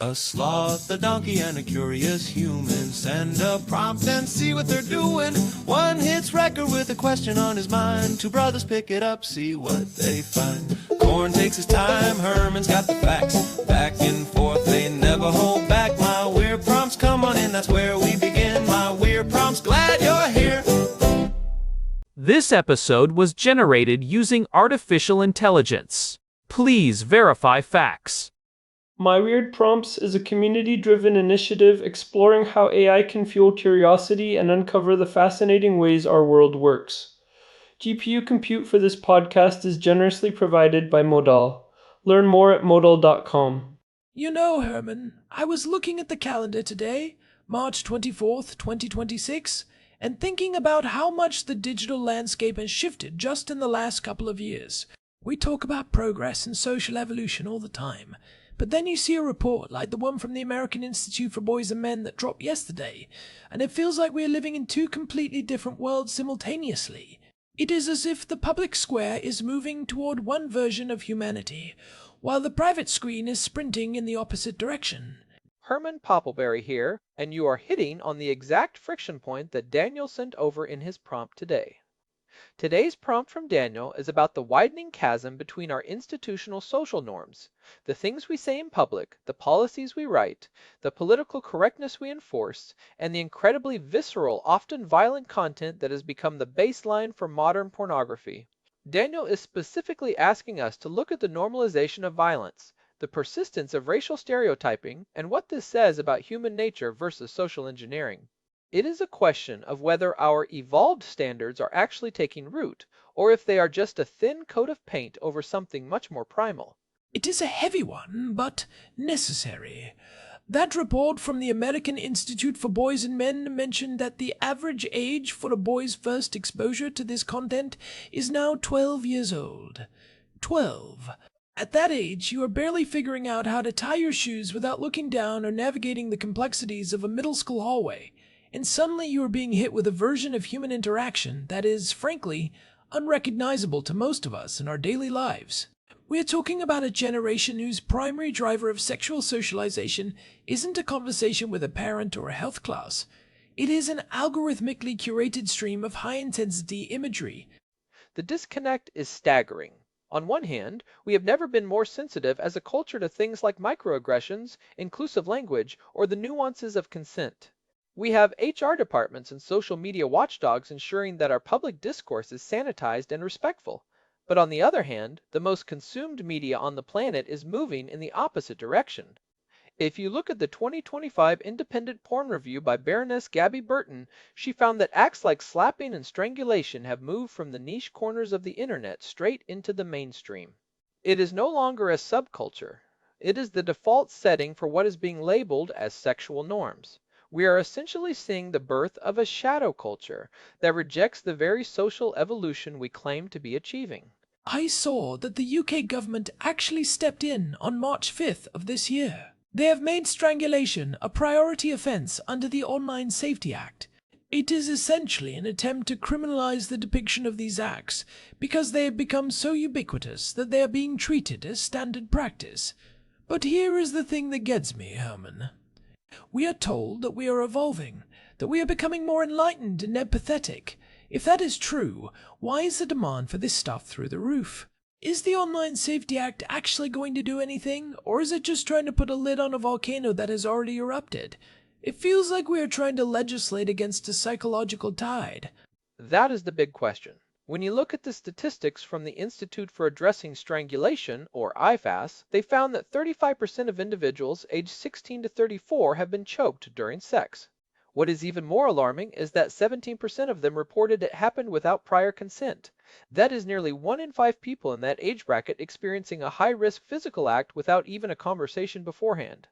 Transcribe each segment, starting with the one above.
A sloth, a donkey, and a curious human. Send a prompt and see what they're doing. One hits record with a question on his mind. Two brothers pick it up, see what they find. Corn takes his time, Herman's got the facts. Back and forth, they never hold back. My weird prompts, come on in, that's where we begin. My weird prompts, glad you're here. This episode was generated using artificial intelligence. Please verify facts. My Weird Prompts is a community-driven initiative exploring how AI can fuel curiosity and uncover the fascinating ways our world works. GPU compute for this podcast is generously provided by Modal. Learn more at modal.com. You know, Herman, I was looking at the calendar today, March 24th, 2026, and thinking about how much the digital landscape has shifted just in the last couple of years. We talk about progress and social evolution all the time. But then you see a report like the one from the American Institute for Boys and Men that dropped yesterday, and it feels like we are living in two completely different worlds simultaneously. It is as if the public square is moving toward one version of humanity, while the private screen is sprinting in the opposite direction. Herman Poppleberry here, and you are hitting on the exact friction point that Daniel sent over in his prompt today. Today's prompt from Daniel is about the widening chasm between our institutional social norms, the things we say in public, the policies we write, the political correctness we enforce, and the incredibly visceral, often violent content that has become the baseline for modern pornography. Daniel is specifically asking us to look at the normalization of violence, the persistence of racial stereotyping, and what this says about human nature versus social engineering. It is a question of whether our evolved standards are actually taking root, or if they are just a thin coat of paint over something much more primal. It is a heavy one, but necessary. That report from the American Institute for Boys and Men mentioned that the average age for a boy's first exposure to this content is now 12 years old. 12. At that age, you are barely figuring out how to tie your shoes without looking down or navigating the complexities of a middle school hallway. And suddenly you are being hit with a version of human interaction that is, frankly, unrecognizable to most of us in our daily lives. We are talking about a generation whose primary driver of sexual socialization isn't a conversation with a parent or a health class. It is an algorithmically curated stream of high-intensity imagery. The disconnect is staggering. On one hand, we have never been more sensitive as a culture to things like microaggressions, inclusive language, or the nuances of consent. We have HR departments and social media watchdogs ensuring that our public discourse is sanitized and respectful. But on the other hand, the most consumed media on the planet is moving in the opposite direction. If you look at the 2025 Independent Porn Review by Baroness Gabby Burton, she found that acts like slapping and strangulation have moved from the niche corners of the internet straight into the mainstream. It is no longer a subculture. It is the default setting for what is being labeled as sexual norms. We are essentially seeing the birth of a shadow culture that rejects the very social evolution we claim to be achieving. I saw that the UK government actually stepped in on March 5th of this year. They have made strangulation a priority offence under the Online Safety Act. It is essentially an attempt to criminalize the depiction of these acts because they have become so ubiquitous that they are being treated as standard practice. But here is the thing that gets me, Herman. We are told that we are evolving, that we are becoming more enlightened and empathetic. If that is true, why is the demand for this stuff through the roof? Is the Online Safety Act actually going to do anything, or is it just trying to put a lid on a volcano that has already erupted? It feels like we are trying to legislate against a psychological tide. That is the big question. When you look at the statistics from the Institute for Addressing Strangulation, or IFAS, they found that 35% of individuals aged 16 to 34 have been choked during sex. What is even more alarming is that 17% of them reported it happened without prior consent. That is nearly 1 in 5 people in that age bracket experiencing a high-risk physical act without even a conversation beforehand.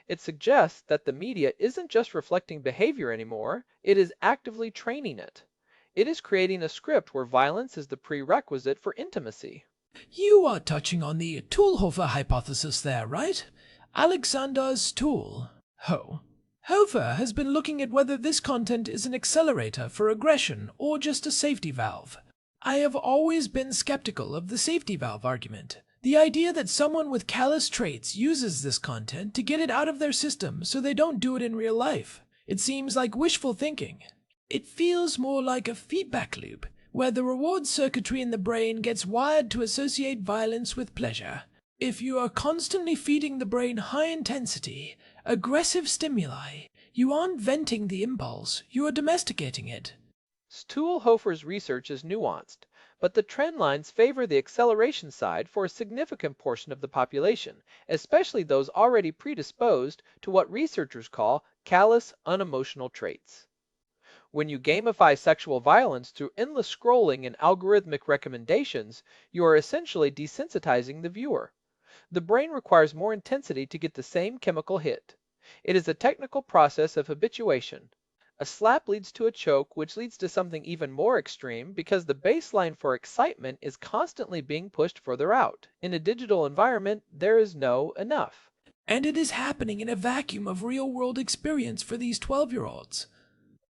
It suggests that the media isn't just reflecting behavior anymore, it is actively training it. It is creating a script where violence is the prerequisite for intimacy. You are touching on the Toolhofer hypothesis there, right? Alexander's tool. Hofer has been looking at whether this content is an accelerator for aggression or just a safety valve. I have always been skeptical of the safety valve argument. The idea that someone with callous traits uses this content to get it out of their system so they don't do it in real life. It seems like wishful thinking. It feels more like a feedback loop, where the reward circuitry in the brain gets wired to associate violence with pleasure. If you are constantly feeding the brain high-intensity, aggressive stimuli, you aren't venting the impulse, you are domesticating it. Stuhlhofer's research is nuanced, but the trend lines favor the acceleration side for a significant portion of the population, especially those already predisposed to what researchers call callous, unemotional traits. When you gamify sexual violence through endless scrolling and algorithmic recommendations, you are essentially desensitizing the viewer. The brain requires more intensity to get the same chemical hit. It is a technical process of habituation. A slap leads to a choke, which leads to something even more extreme because the baseline for excitement is constantly being pushed further out. In a digital environment, there is no enough. And it is happening in a vacuum of real-world experience for these 12-year-olds.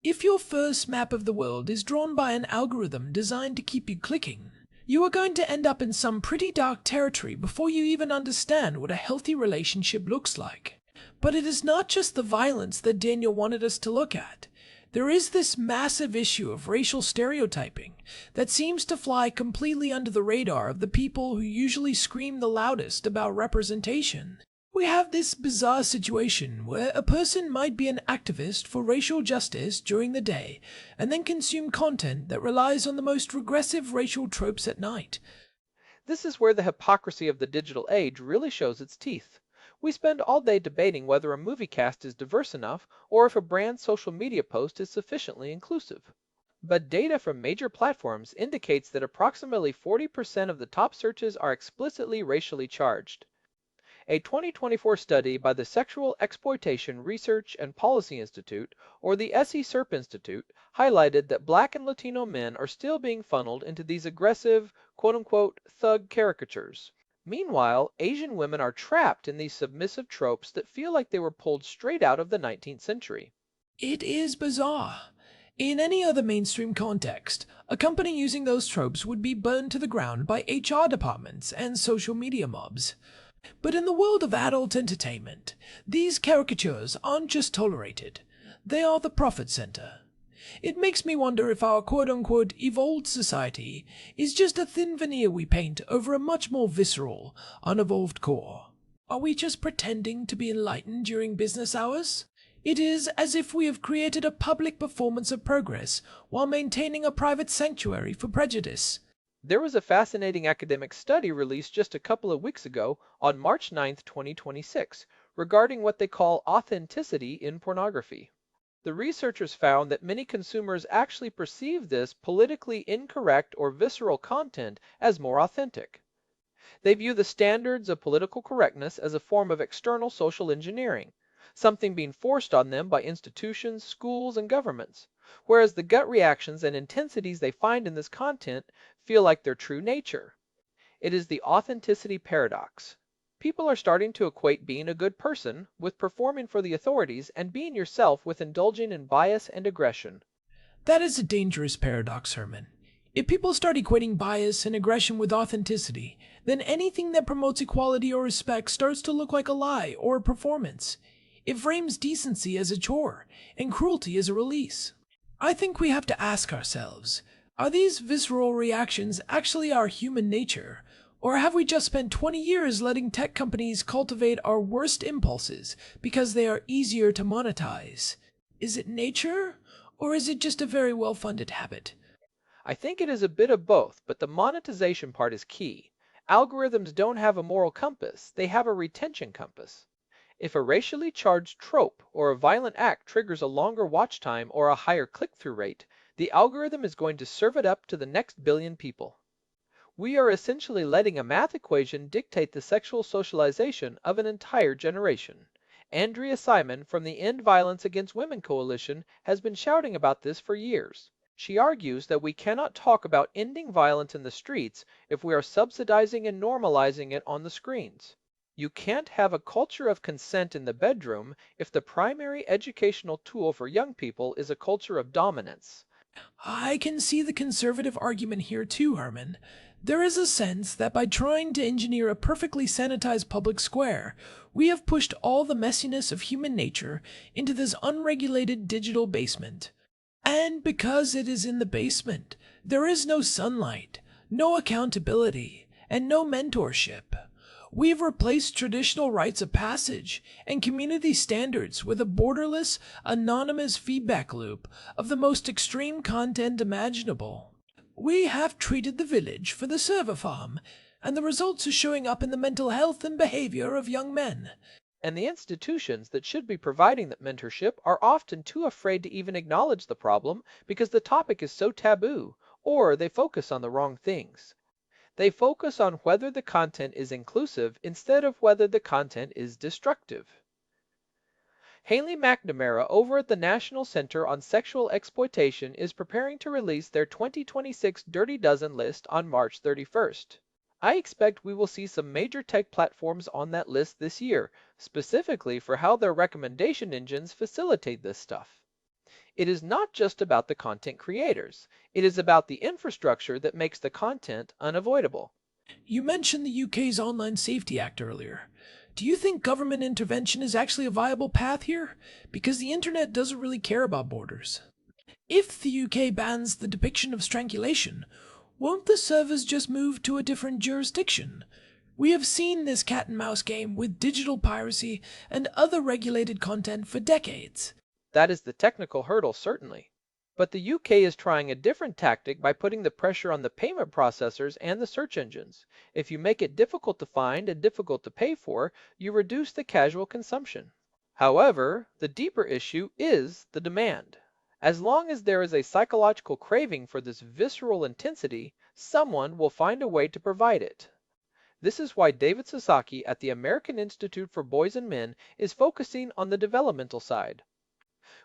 If your first map of the world is drawn by an algorithm designed to keep you clicking, you are going to end up in some pretty dark territory before you even understand what a healthy relationship looks like. But it is not just the violence that Daniel wanted us to look at. There is this massive issue of racial stereotyping that seems to fly completely under the radar of the people who usually scream the loudest about representation. We have this bizarre situation where a person might be an activist for racial justice during the day and then consume content that relies on the most regressive racial tropes at night. This is where the hypocrisy of the digital age really shows its teeth. We spend all day debating whether a movie cast is diverse enough or if a brand's social media post is sufficiently inclusive. But data from major platforms indicates that approximately 40% of the top searches are explicitly racially charged. A 2024 study by the Sexual Exploitation Research and Policy Institute, or the SE-SERP Institute, highlighted that Black and Latino men are still being funneled into these aggressive, quote-unquote, thug caricatures. Meanwhile, Asian women are trapped in these submissive tropes that feel like they were pulled straight out of the 19th century. It is bizarre. In any other mainstream context, a company using those tropes would be burned to the ground by HR departments and social media mobs. But in the world of adult entertainment, these caricatures aren't just tolerated, they are the profit center. It makes me wonder if our quote-unquote evolved society is just a thin veneer we paint over a much more visceral, unevolved core. Are we just pretending to be enlightened during business hours? It is as if we have created a public performance of progress while maintaining a private sanctuary for prejudice. There was a fascinating academic study released just a couple of weeks ago on March 9, 2026, regarding what they call authenticity in pornography. The researchers found that many consumers actually perceive this politically incorrect or visceral content as more authentic. They view the standards of political correctness as a form of external social engineering, something being forced on them by institutions, schools, and governments, whereas the gut reactions and intensities they find in this content feel like their true nature. It is the authenticity paradox. People are starting to equate being a good person with performing for the authorities and being yourself with indulging in bias and aggression. That is a dangerous paradox, Herman. If people start equating bias and aggression with authenticity, then anything that promotes equality or respect starts to look like a lie or a performance. It frames decency as a chore and cruelty as a release. I think we have to ask ourselves, are these visceral reactions actually our human nature? Or have we just spent 20 years letting tech companies cultivate our worst impulses because they are easier to monetize? Is it nature, or is it just a very well-funded habit? I think it is a bit of both, but the monetization part is key. Algorithms don't have a moral compass, they have a retention compass. If a racially charged trope or a violent act triggers a longer watch time or a higher click-through rate, the algorithm is going to serve it up to the next billion people. We are essentially letting a math equation dictate the sexual socialization of an entire generation. Andrea Simon from the End Violence Against Women Coalition has been shouting about this for years. She argues that we cannot talk about ending violence in the streets if we are subsidizing and normalizing it on the screens. You can't have a culture of consent in the bedroom if the primary educational tool for young people is a culture of dominance. I can see the conservative argument here too, Herman. There is a sense that by trying to engineer a perfectly sanitized public square, we have pushed all the messiness of human nature into this unregulated digital basement. And because it is in the basement, there is no sunlight, no accountability, and no mentorship. We've replaced traditional rites of passage and community standards with a borderless, anonymous feedback loop of the most extreme content imaginable. We have treated the village for the server farm, and the results are showing up in the mental health and behavior of young men. And the institutions that should be providing that mentorship are often too afraid to even acknowledge the problem because the topic is so taboo, or they focus on the wrong things. They focus on whether the content is inclusive instead of whether the content is destructive. Haley McNamara over at the National Center on Sexual Exploitation is preparing to release their 2026 Dirty Dozen list on March 31st. I expect we will see some major tech platforms on that list this year, specifically for how their recommendation engines facilitate this stuff. It is not just about the content creators. It is about the infrastructure that makes the content unavoidable. You mentioned the UK's Online Safety Act earlier. Do you think government intervention is actually a viable path here? Because the internet doesn't really care about borders. If the UK bans the depiction of strangulation, won't the servers just move to a different jurisdiction? We have seen this cat and mouse game with digital piracy and other regulated content for decades. That is the technical hurdle, certainly. But the UK is trying a different tactic by putting the pressure on the payment processors and the search engines. If you make it difficult to find and difficult to pay for, you reduce the casual consumption. However, the deeper issue is the demand. As long as there is a psychological craving for this visceral intensity, someone will find a way to provide it. This is why David Sasaki at the American Institute for Boys and Men is focusing on the developmental side.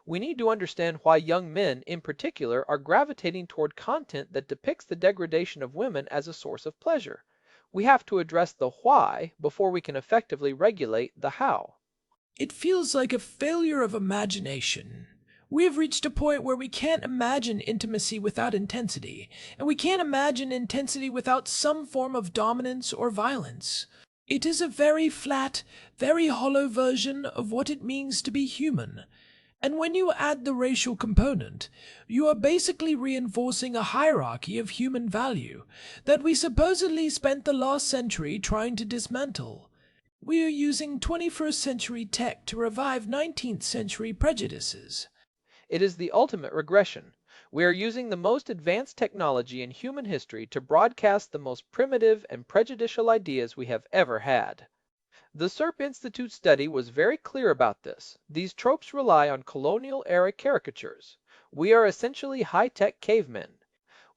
We need to understand why young men, in particular, are gravitating toward content that depicts the degradation of women as a source of pleasure. We have to address the why before we can effectively regulate the how. It feels like a failure of imagination. We have reached a point where we can't imagine intimacy without intensity, and we can't imagine intensity without some form of dominance or violence. It is a very flat, very hollow version of what it means to be human. And when you add the racial component, you are basically reinforcing a hierarchy of human value that we supposedly spent the last century trying to dismantle. We are using 21st century tech to revive 19th century prejudices. It is the ultimate regression. We are using the most advanced technology in human history to broadcast the most primitive and prejudicial ideas we have ever had. The SERP Institute study was very clear about this. These tropes rely on colonial-era caricatures. We are essentially high-tech cavemen.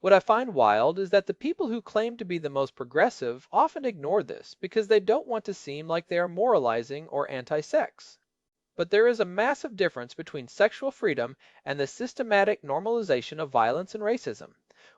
What I find wild is that the people who claim to be the most progressive often ignore this because they don't want to seem like they are moralizing or anti-sex. But there is a massive difference between sexual freedom and the systematic normalization of violence and racism.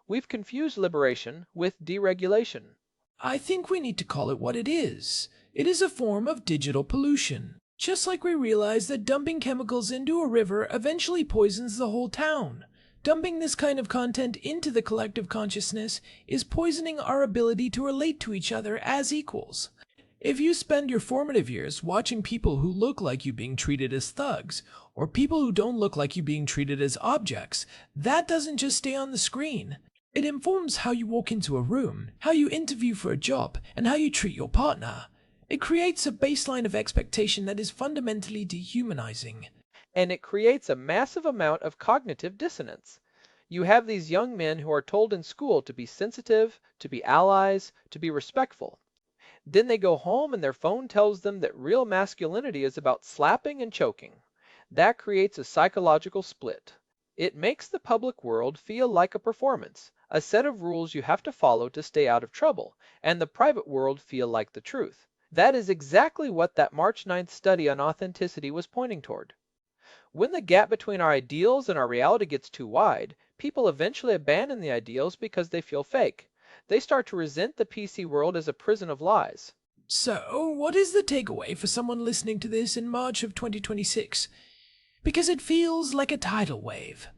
We've confused liberation with deregulation. I think we need to call it what it is. It is a form of digital pollution. Just like we realize that dumping chemicals into a river eventually poisons the whole town. Dumping this kind of content into the collective consciousness is poisoning our ability to relate to each other as equals. If you spend your formative years watching people who look like you being treated as thugs, or people who don't look like you being treated as objects, that doesn't just stay on the screen. It informs how you walk into a room, how you interview for a job, and how you treat your partner. It creates a baseline of expectation that is fundamentally dehumanizing. And it creates a massive amount of cognitive dissonance. You have these young men who are told in school to be sensitive, to be allies, to be respectful. Then they go home and their phone tells them that real masculinity is about slapping and choking. That creates a psychological split. It makes the public world feel like a performance, a set of rules you have to follow to stay out of trouble, and the private world feel like the truth. That is exactly what that March 9th study on authenticity was pointing toward. When the gap between our ideals and our reality gets too wide, people eventually abandon the ideals because they feel fake. They start to resent the PC world as a prison of lies. So, what is the takeaway for someone listening to this in March of 2026? Because it feels like a tidal wave.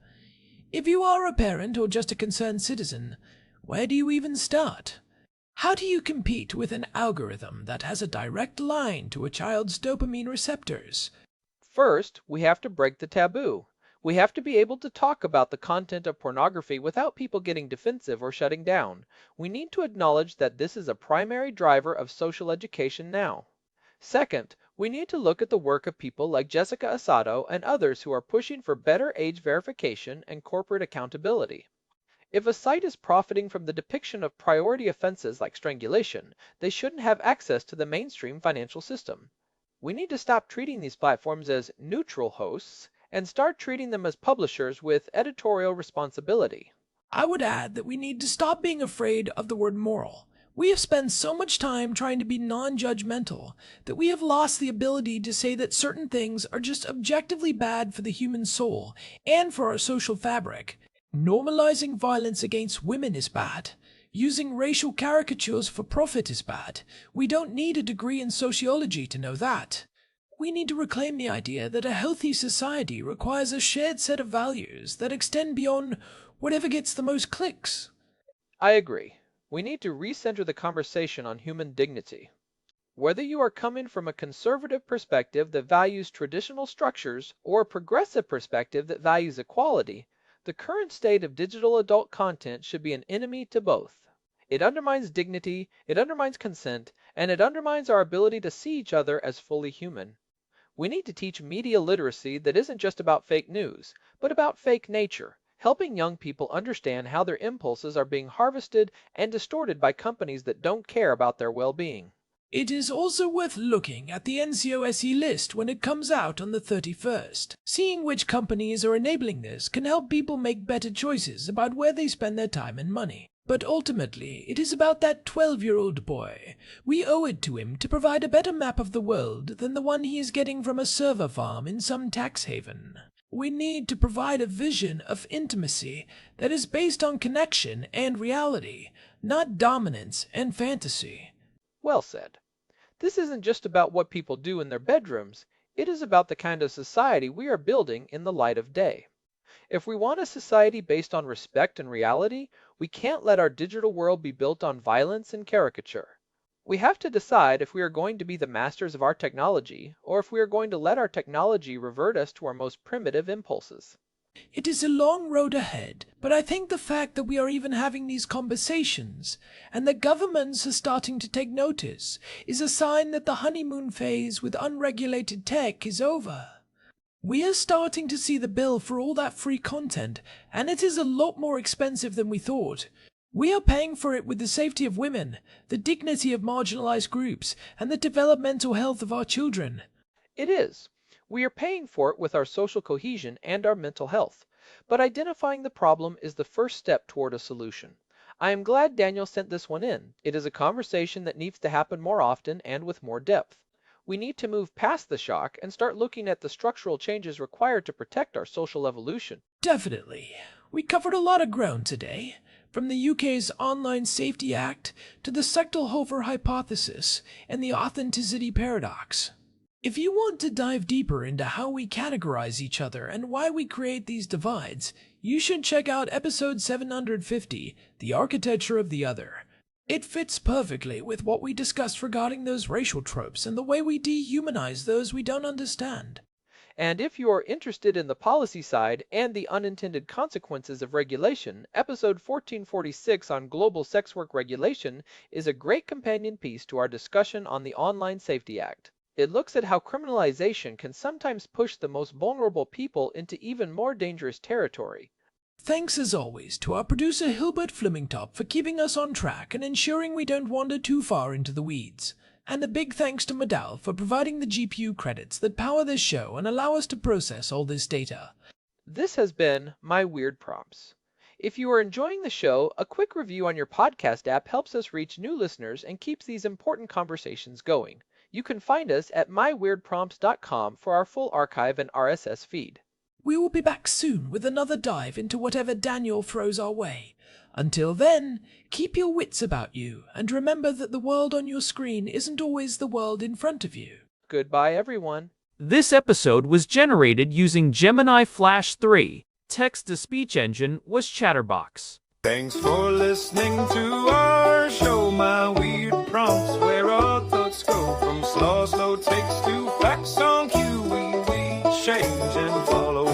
If you are a parent or just a concerned citizen, where do you even start? How do you compete with an algorithm that has a direct line to a child's dopamine receptors? First, we have to break the taboo. We have to be able to talk about the content of pornography without people getting defensive or shutting down. We need to acknowledge that this is a primary driver of social education now. Second, we need to look at the work of people like Jessica Asado and others who are pushing for better age verification and corporate accountability. If a site is profiting from the depiction of priority offenses like strangulation, they shouldn't have access to the mainstream financial system. We need to stop treating these platforms as neutral hosts and start treating them as publishers with editorial responsibility. I would add that we need to stop being afraid of the word moral. We have spent so much time trying to be non-judgmental that we have lost the ability to say that certain things are just objectively bad for the human soul and for our social fabric. Normalizing violence against women is bad. Using racial caricatures for profit is bad. We don't need a degree in sociology to know that. We need to reclaim the idea that a healthy society requires a shared set of values that extend beyond whatever gets the most clicks. I agree. We need to recenter the conversation on human dignity. Whether you are coming from a conservative perspective that values traditional structures or a progressive perspective that values equality, the current state of digital adult content should be an enemy to both. It undermines dignity, it undermines consent, and it undermines our ability to see each other as fully human. We need to teach media literacy that isn't just about fake news, but about fake nature, helping young people understand how their impulses are being harvested and distorted by companies that don't care about their well-being. It is also worth looking at the NCOSE list when it comes out on the 31st. Seeing which companies are enabling this can help people make better choices about where they spend their time and money. But ultimately, it is about that 12-year-old boy. We owe it to him to provide a better map of the world than the one he is getting from a server farm in some tax haven. We need to provide a vision of intimacy that is based on connection and reality, not dominance and fantasy. Well said. This isn't just about what people do in their bedrooms, it is about the kind of society we are building in the light of day. If we want a society based on respect and reality, we can't let our digital world be built on violence and caricature. We have to decide if we are going to be the masters of our technology, or if we are going to let our technology revert us to our most primitive impulses. It is a long road ahead, but I think the fact that we are even having these conversations, and that governments are starting to take notice, is a sign that the honeymoon phase with unregulated tech is over. We are starting to see the bill for all that free content, and it is a lot more expensive than we thought. We are paying for it with the safety of women, the dignity of marginalized groups, and the developmental health of our children. It is. We are paying for it with our social cohesion and our mental health. But identifying the problem is the first step toward a solution. I am glad Daniel sent this one in. It is a conversation that needs to happen more often and with more depth. We need to move past the shock and start looking at the structural changes required to protect our social evolution. Definitely. We covered a lot of ground today, from the UK's Online Safety Act to the Sechtel-Hofer hypothesis and the authenticity paradox. If you want to dive deeper into how we categorize each other and why we create these divides, you should check out episode 750, The Architecture of the Other. It fits perfectly with what we discussed regarding those racial tropes and the way we dehumanize those we don't understand. And if you are interested in the policy side and the unintended consequences of regulation, episode 1446 on global sex work regulation is a great companion piece to our discussion on the Online Safety Act. It looks at how criminalization can sometimes push the most vulnerable people into even more dangerous territory. Thanks as always to our producer Hilbert Flemingtop for keeping us on track and ensuring we don't wander too far into the weeds. And a big thanks to Medal for providing the GPU credits that power this show and allow us to process all this data. This has been My Weird Prompts. If you are enjoying the show, a quick review on your podcast app helps us reach new listeners and keeps these important conversations going. You can find us at myweirdprompts.com for our full archive and RSS feed. We will be back soon with another dive into whatever Daniel throws our way. Until then, keep your wits about you, and remember that the world on your screen isn't always the world in front of you. Goodbye, everyone. This episode was generated using Gemini Flash 3. Text-to-speech engine was Chatterbox. Thanks for listening to our show. my weird prompts where our thoughts go from slow takes to facts on cue. We change and follow